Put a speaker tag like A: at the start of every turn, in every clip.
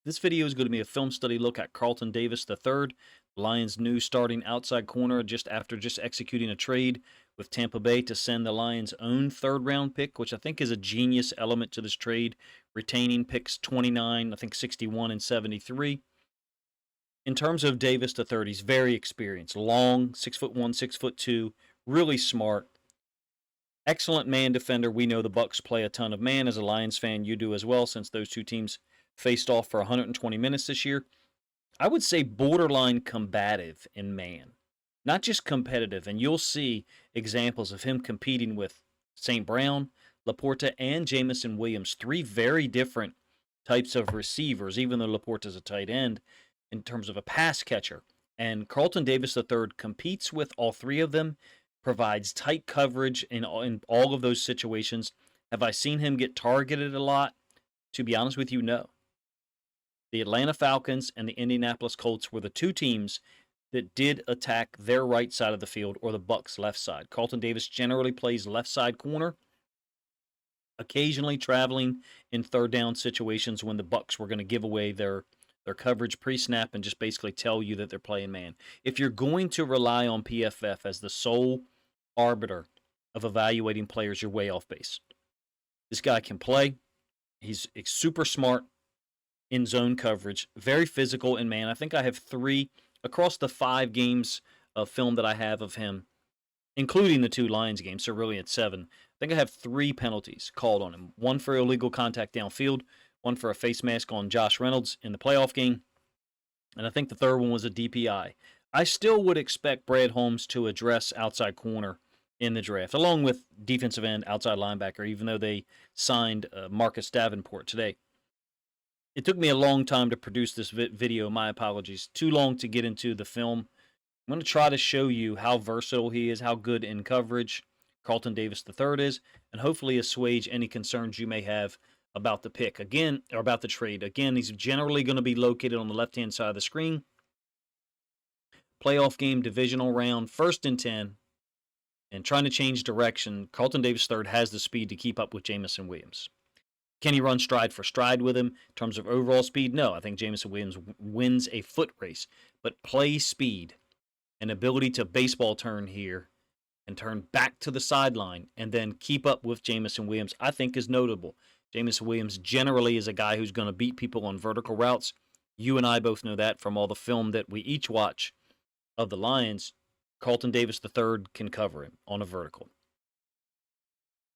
A: This video is going to be a film study look at Carlton Davis III, the Lions' new starting outside corner just after executing a trade with Tampa Bay to send the Lions' own third-round pick, which I think is a genius element to this trade, retaining picks 29, I think 61, and 73. In terms of Davis III, he's very experienced, long, 6'1", 6'2", really smart. Excellent man defender. We know the Bucs play a ton of man. As a Lions fan, you do as well, since those two teams faced off for 120 minutes this year. I would say borderline combative in man, not just competitive. And you'll see examples of him competing with St. Brown, Laporta, and Jamison Williams, three very different types of receivers, even though Laporta's a tight end in terms of a pass catcher. And Carlton Davis III competes with all three of them, provides tight coverage in all of those situations. Have I seen him get targeted a lot? To be honest with you, no. The Atlanta Falcons and the Indianapolis Colts were the two teams that did attack their right side of the field, or the Bucs' left side. Carlton Davis generally plays left side corner, occasionally traveling in third down situations when the Bucs were going to give away their coverage pre-snap and just basically tell you that they're playing man. If you're going to rely on PFF as the sole arbiter of evaluating players, you're way off base. This guy can play. He's super smart in zone coverage, very physical in man. I think I have 3 across the 5 games of film that I have of him, including the 2 Lions games, so really it's 7. I think I have 3 penalties called on him. 1 for illegal contact downfield, 1 for a face mask on Josh Reynolds in the playoff game, and I think the third one was a DPI. I still would expect Brad Holmes to address outside corner in the draft, along with defensive end, outside linebacker, even though they signed Marcus Davenport today. It took me a long time to produce this video. My apologies. Too long to get into the film. I'm going to try to show you how versatile he is, how good in coverage Carlton Davis III is, and hopefully assuage any concerns you may have about the pick. Again, or about the trade. Again, he's generally going to be located on the left-hand side of the screen. Playoff game, divisional round, 1st and 10, and trying to change direction. Carlton Davis III has the speed to keep up with Jamison Williams. Can he run stride for stride with him in terms of overall speed? No, I think Jamison Williams wins a foot race. But play speed and ability to baseball turn here and turn back to the sideline and then keep up with Jamison Williams, I think is notable. Jamison Williams generally is a guy who's going to beat people on vertical routes. You and I both know that from all the film that we each watch of the Lions. Carlton Davis III can cover him on a vertical.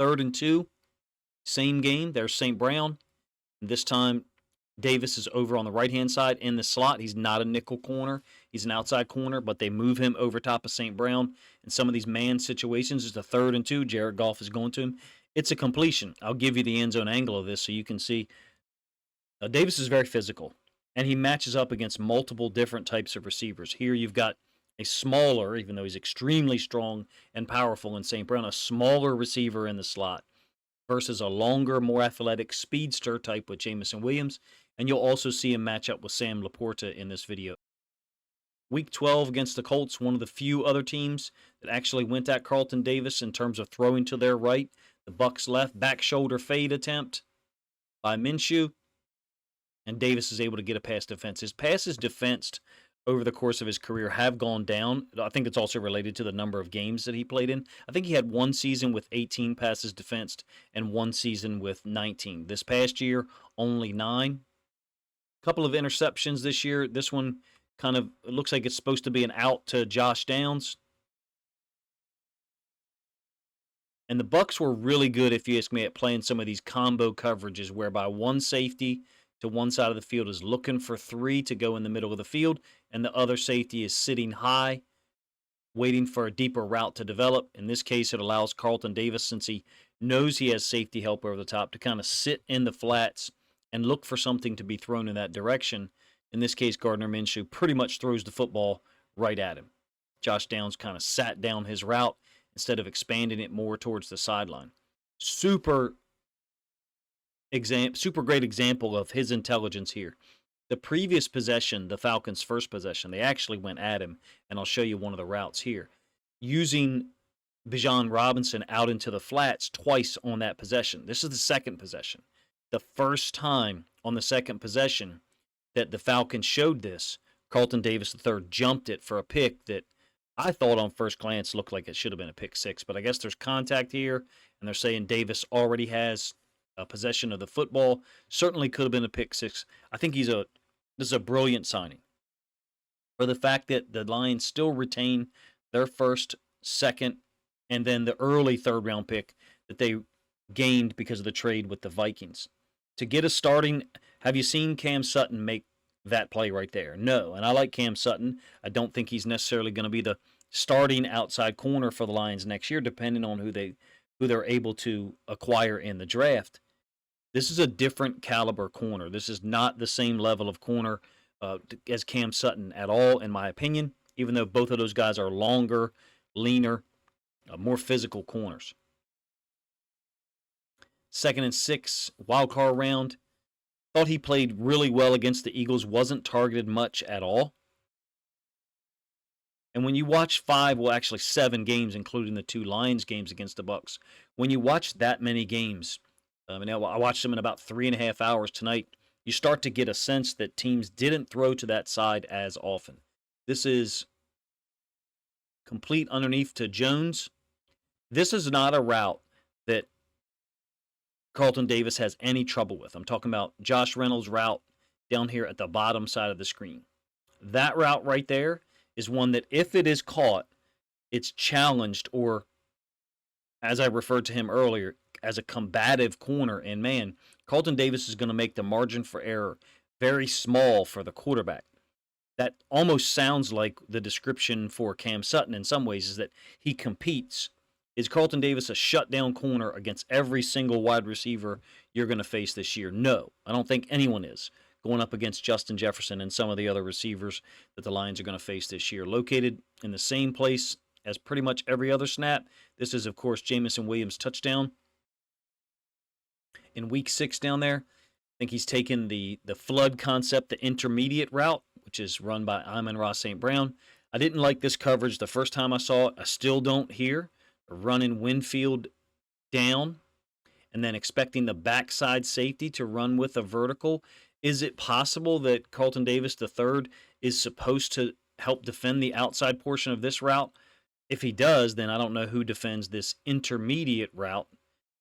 A: 3rd and 2. Same game. There's St. Brown. This time, Davis is over on the right-hand side in the slot. He's not a nickel corner. He's an outside corner, but they move him over top of St. Brown. In some of these man situations, it's a 3rd and 2. Jared Goff is going to him. It's a completion. I'll give you the end zone angle of this so you can see. Davis is very physical, and he matches up against multiple different types of receivers. Here you've got a smaller, even though he's extremely strong and powerful in St. Brown, a smaller receiver in the slot versus a longer, more athletic speedster type with Jamison Williams. And you'll also see him match up with Sam Laporta in this video. Week 12 against the Colts, one of the few other teams that actually went at Carlton Davis in terms of throwing to their right. The Bucs left, back shoulder fade attempt by Minshew, and Davis is able to get a pass defense. His passes defensed over the course of his career have gone down. I think it's also related to the number of games that he played in. I think he had 1 season with 18 passes defensed and 1 season with 19. This past year, only 9. A couple of interceptions this year. This one kind of looks like it's supposed to be an out to Josh Downs. And the Bucs were really good, if you ask me, at playing some of these combo coverages whereby one safety to one side of the field is looking for 3 to go in the middle of the field, and the other safety is sitting high, waiting for a deeper route to develop. In this case, it allows Carlton Davis, since he knows he has safety help over the top, to kind of sit in the flats and look for something to be thrown in that direction. In this case, Gardner Minshew pretty much throws the football right at him. Josh Downs kind of sat down his route instead of expanding it more towards the sideline. Super great example of his intelligence here. The previous possession, the Falcons' first possession, they actually went at him, and I'll show you one of the routes here. Using Bijan Robinson out into the flats twice on that possession. This is the second possession. The first time on the second possession, that the Falcons showed this. Carlton Davis III jumped it for a pick that I thought on first glance looked like it should have been a pick six, but I guess there's contact here, and they're saying Davis already has possession of the football. Certainly could have been a pick six. I think this is a brilliant signing. For the fact that the Lions still retain their first, second, and then the early third round pick that they gained because of the trade with the Vikings. To get a starting, have you seen Cam Sutton make that play right there? No, and I like Cam Sutton. I don't think he's necessarily going to be the starting outside corner for the Lions next year, depending on who they're able to acquire in the draft. This is a different caliber corner. This is not the same level of corner as Cam Sutton at all, in my opinion, even though both of those guys are longer, leaner, more physical corners. 2nd and 6, wild card round. Thought he played really well against the Eagles, wasn't targeted much at all. And when you watch 7 games, including the 2 Lions games against the Bucs, when you watch that many games, I watched them in about 3.5 hours tonight, you start to get a sense that teams didn't throw to that side as often. This is complete underneath to Jones. This is not a route that Carlton Davis has any trouble with. I'm talking about Josh Reynolds' route down here at the bottom side of the screen. That route right there is one that if it is caught, it's challenged, or as I referred to him earlier, as a combative corner. And man, Carlton Davis is going to make the margin for error very small for the quarterback. That almost sounds like the description for Cam Sutton in some ways, is that he competes. Is Carlton Davis a shutdown corner against every single wide receiver you're going to face this year? No, I don't think anyone is, going up against Justin Jefferson and some of the other receivers that the Lions are going to face this year. Located in the same place as pretty much every other snap. This is, of course, Jameson Williams' touchdown in Week 6 down there. I think he's taken the flood concept, the intermediate route, which is run by Amon-Ra St. Brown. I didn't like this coverage the first time I saw it. I still don't here. Running Winfield down and then expecting the backside safety to run with a vertical. Is it possible that Carlton Davis III is supposed to help defend the outside portion of this route? If he does, then I don't know who defends this intermediate route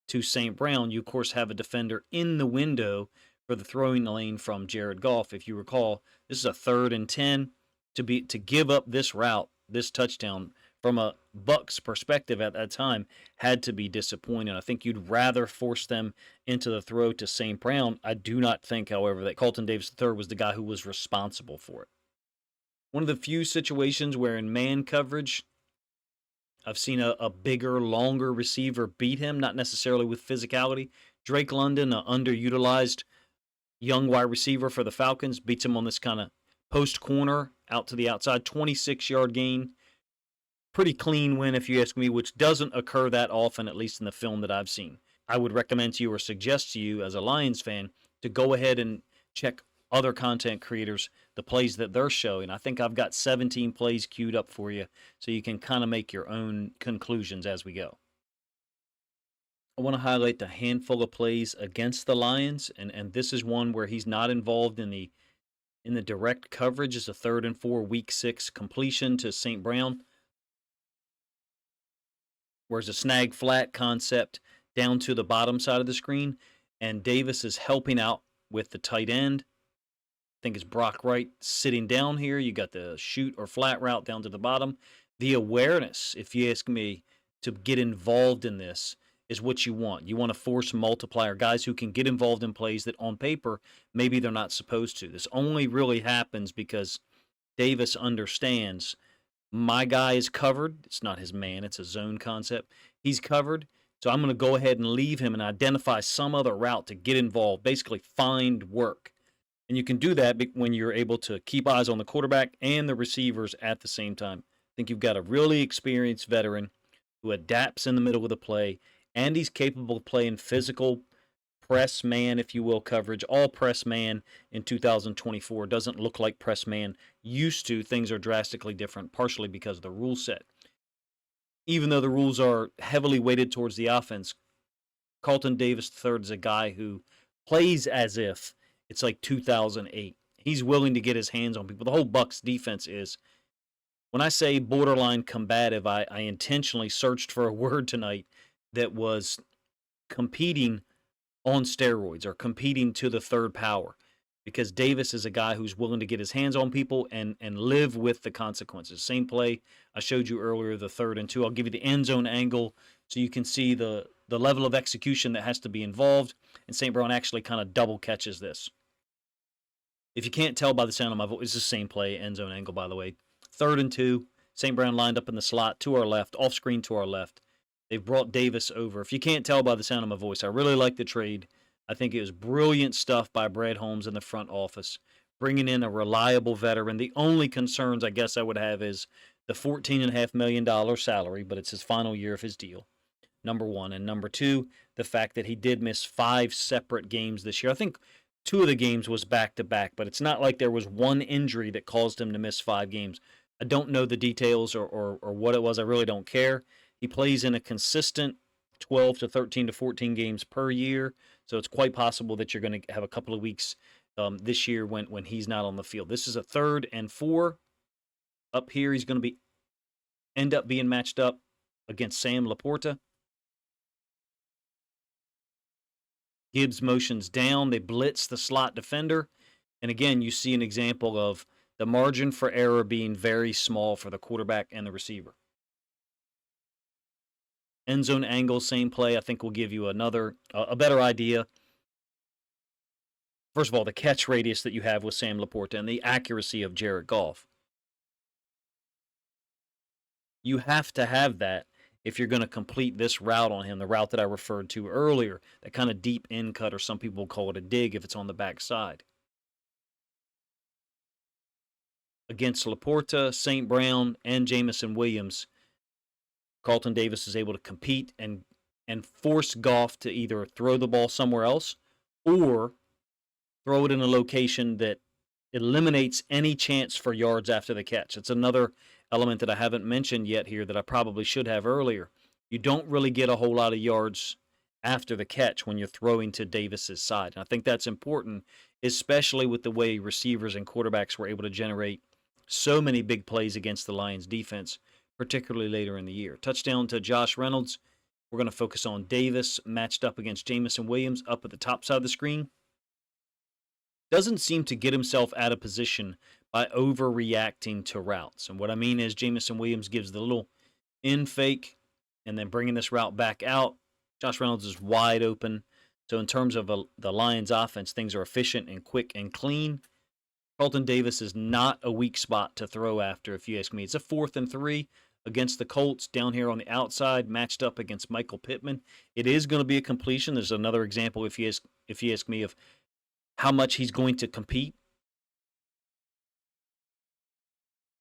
A: to St. Brown. You, of course, have a defender in the window for the throwing lane from Jared Goff. If you recall, this is a 3rd and 10. To give up this route, this touchdown, from a Bucs perspective at that time, had to be disappointing. I think you'd rather force them into the throw to St. Brown. I do not think, however, that Carlton Davis III was the guy who was responsible for it. One of the few situations where in man coverage, I've seen a bigger, longer receiver beat him, not necessarily with physicality. Drake London, an underutilized young wide receiver for the Falcons, beats him on this kind of post corner out to the outside, 26-yard gain. Pretty clean win, if you ask me, which doesn't occur that often, at least in the film that I've seen. I would recommend to you or suggest to you as a Lions fan to go ahead and check other content creators, the plays that they're showing. I think I've got 17 plays queued up for you, so you can kind of make your own conclusions as we go. I want to highlight the handful of plays against the Lions, and this is one where he's not involved in the direct coverage. It's a 3rd and 4, Week 6 completion to St. Brown. Where's a snag flat concept down to the bottom side of the screen, and Davis is helping out with the tight end. I think it's Brock Wright sitting down here. You got the shoot or flat route down to the bottom. The awareness, if you ask me, to get involved in this is what you want. You want to force multiplier, guys who can get involved in plays that on paper maybe they're not supposed to. This only really happens because Davis understands my guy is covered. It's not his man. It's a zone concept. He's covered. So I'm going to go ahead and leave him and identify some other route to get involved, basically find work. And you can do that when you're able to keep eyes on the quarterback and the receivers at the same time. I think you've got a really experienced veteran who adapts in the middle of the play, and he's capable of playing physical press man, if you will, coverage. All press man in 2024 doesn't look like press man used to. Things are drastically different, partially because of the rule set. Even though the rules are heavily weighted towards the offense, Carlton Davis III is a guy who plays as if it's like 2008. He's willing to get his hands on people. The whole Bucs defense is, when I say borderline combative, I intentionally searched for a word tonight that was competing on steroids or competing to the third power, because Davis is a guy who's willing to get his hands on people and live with the consequences. Same play I showed you earlier, the 3rd and 2. I'll give you the end zone angle so you can see the level of execution that has to be involved, and St. Brown actually kind of double catches this. If you can't tell by the sound of my voice, it's the same play, end zone angle, by the way. 3rd and 2, St. Brown lined up in the slot to our left, off screen to our left. They've brought Davis over. If you can't tell by the sound of my voice, I really like the trade. I think it was brilliant stuff by Brad Holmes in the front office, bringing in a reliable veteran. The only concerns I guess I would have is the $14.5 million salary, but it's his final year of his deal, number one. And number two, the fact that he did miss 5 separate games this year. I think 2 of the games was back-to-back, but it's not like there was one injury that caused him to miss 5 games. I don't know the details or what it was. I really don't care. He plays in a consistent 12 to 13 to 14 games per year, so it's quite possible that you're going to have a couple of weeks this year when he's not on the field. This is a 3rd and 4. Up here, he's going to end up being matched up against Sam Laporta. Gibbs motions down. They blitz the slot defender. And again, you see an example of the margin for error being very small for the quarterback and the receiver. End zone angle, same play. I think will give you a better idea. First of all, the catch radius that you have with Sam Laporta and the accuracy of Jared Goff. You have to have that if you're going to complete this route on him, the route that I referred to earlier, that kind of deep in cut, or some people call it a dig if it's on the backside. Against Laporta, St. Brown, and Jameson Williams, Carlton Davis is able to compete and force Goff to either throw the ball somewhere else or throw it in a location that eliminates any chance for yards after the catch. It's another element that I haven't mentioned yet here that I probably should have earlier. You don't really get a whole lot of yards after the catch when you're throwing to Davis's side. And I think that's important, especially with the way receivers and quarterbacks were able to generate so many big plays against the Lions defense, particularly later in the year. Touchdown to Josh Reynolds. We're going to focus on Davis matched up against Jameson Williams up at the top side of the screen. Doesn't seem to get himself out of position by overreacting to routes. And what I mean is Jameson Williams gives the little in fake and then bringing this route back out. Josh Reynolds is wide open. So in terms of the Lions offense, things are efficient and quick and clean. Carlton Davis is not a weak spot to throw after, if you ask me. It's a 4th and 3 against the Colts down here on the outside, matched up against Michael Pittman. It is going to be a completion. There's another example, if you ask me, of how much he's going to compete.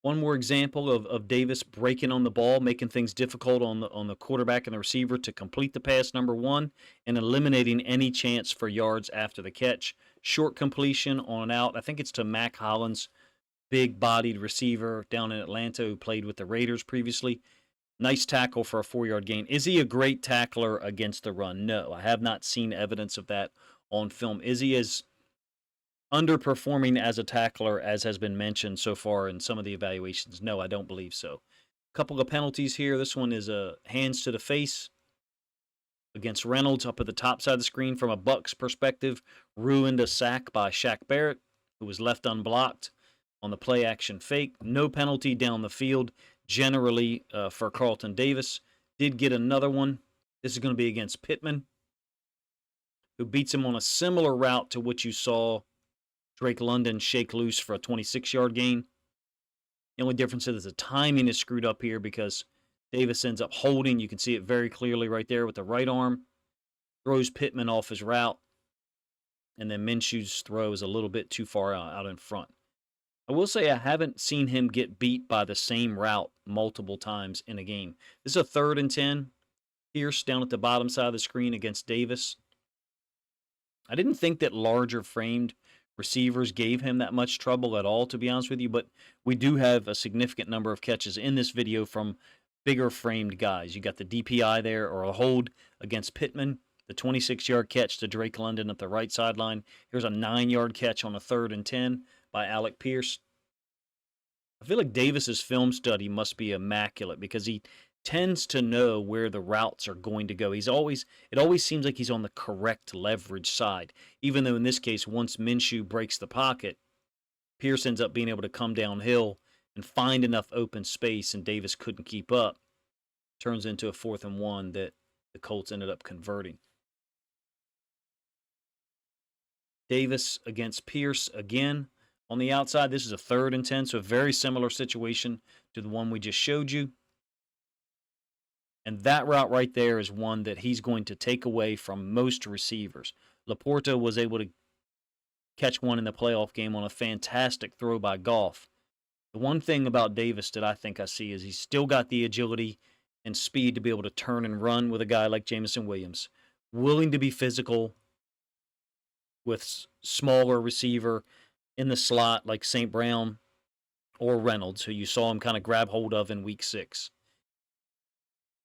A: One more example of Davis breaking on the ball, making things difficult on the quarterback and the receiver to complete the pass, number one, and eliminating any chance for yards after the catch. Short completion on an out. I think it's to Mac Hollins, big-bodied receiver down in Atlanta who played with the Raiders previously. Nice tackle for a 4-yard gain. Is he a great tackler against the run? No, I have not seen evidence of that on film. Is he as underperforming as a tackler as has been mentioned so far in some of the evaluations? No, I don't believe so. A couple of penalties here. This one is a hands to the face against Reynolds up at the top side of the screen. From a Bucs perspective, ruined a sack by Shaq Barrett, who was left unblocked on the play action fake. No penalty down the field generally for Carlton Davis. Did get another one. This is going to be against Pittman, who beats him on a similar route to what you saw Drake London shake loose for a 26-yard gain. The only difference is the timing is screwed up here because Davis ends up holding. You can see it very clearly right there with the right arm. Throws Pittman off his route. And then Minshew's throw is a little bit too far out in front. I will say I haven't seen him get beat by the same route multiple times in a game. This is a 3rd and 10. Pierce down at the bottom side of the screen against Davis. I didn't think that larger framed receivers gave him that much trouble at all, to be honest with you, but we do have a significant number of catches in this video from bigger framed guys. You got the DPI there, or a hold against Pittman, the 26-yard catch to Drake London at the right sideline. Here's a 9-yard catch on a 3rd and 10 by Alec Pierce. I feel like Davis's film study must be immaculate because he tends to know where the routes are going to go. It always seems like he's on the correct leverage side, even though in this case, once Minshew breaks the pocket, Pierce ends up being able to come downhill and find enough open space, and Davis couldn't keep up. Turns into a 4th and 1 that the Colts ended up converting. Davis against Pierce again on the outside. This is a 3rd and 10, so a very similar situation to the one we just showed you. And that route right there is one that he's going to take away from most receivers. Laporta was able to catch one in the playoff game on a fantastic throw by Goff. The one thing about Davis that I think I see is he's still got the agility and speed to be able to turn and run with a guy like Jameson Williams. Willing to be physical with smaller receiver in the slot like St. Brown or Reynolds, who you saw him kind of grab hold of in week 6.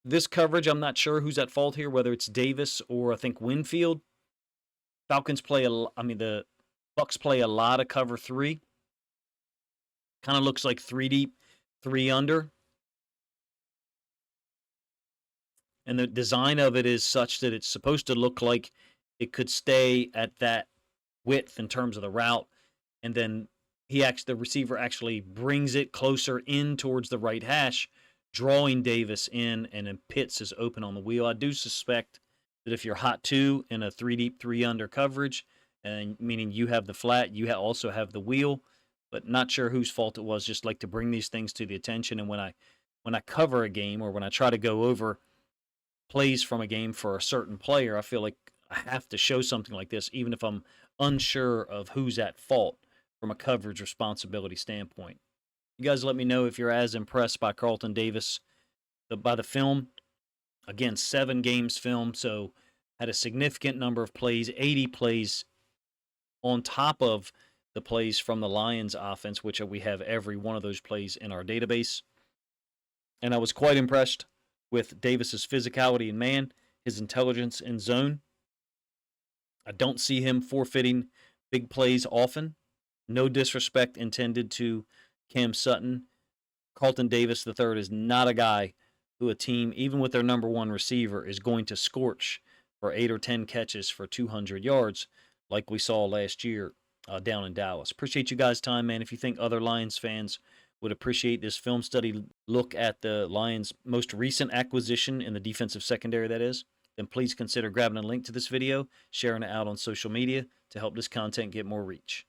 A: This coverage, I'm not sure who's at fault here, whether it's Davis or I think Winfield. The Bucks play a lot of cover 3. Kind of looks like 3 deep, 3 under. And the design of it is such that it's supposed to look like it could stay at that width in terms of the route. And then the receiver actually brings it closer in towards the right hash, drawing Davis in, and then Pitts is open on the wheel. I do suspect that if you're hot 2 in a 3 deep, 3 under coverage, and meaning you have the flat, you also have the wheel, but not sure whose fault it was. Just like to bring these things to the attention. And when I cover a game or when I try to go over plays from a game for a certain player, I feel like I have to show something like this, even if I'm unsure of who's at fault from a coverage responsibility standpoint. You guys let me know if you're as impressed by Carlton Davis by the film. Again, 7 games film, so had a significant number of plays, 80 plays on top of the plays from the Lions offense, which we have every one of those plays in our database. And I was quite impressed with Davis's physicality in man, his intelligence in zone. I don't see him forfeiting big plays often. No disrespect intended to Cam Sutton. Carlton Davis III is not a guy who a team, even with their number 1 receiver, is going to scorch for 8 or 10 catches for 200 yards like we saw last year down in Dallas. Appreciate you guys' time, man. If you think other Lions fans would appreciate this film study look at the Lions' most recent acquisition in the defensive secondary, that is, then please consider grabbing a link to this video, sharing it out on social media to help this content get more reach.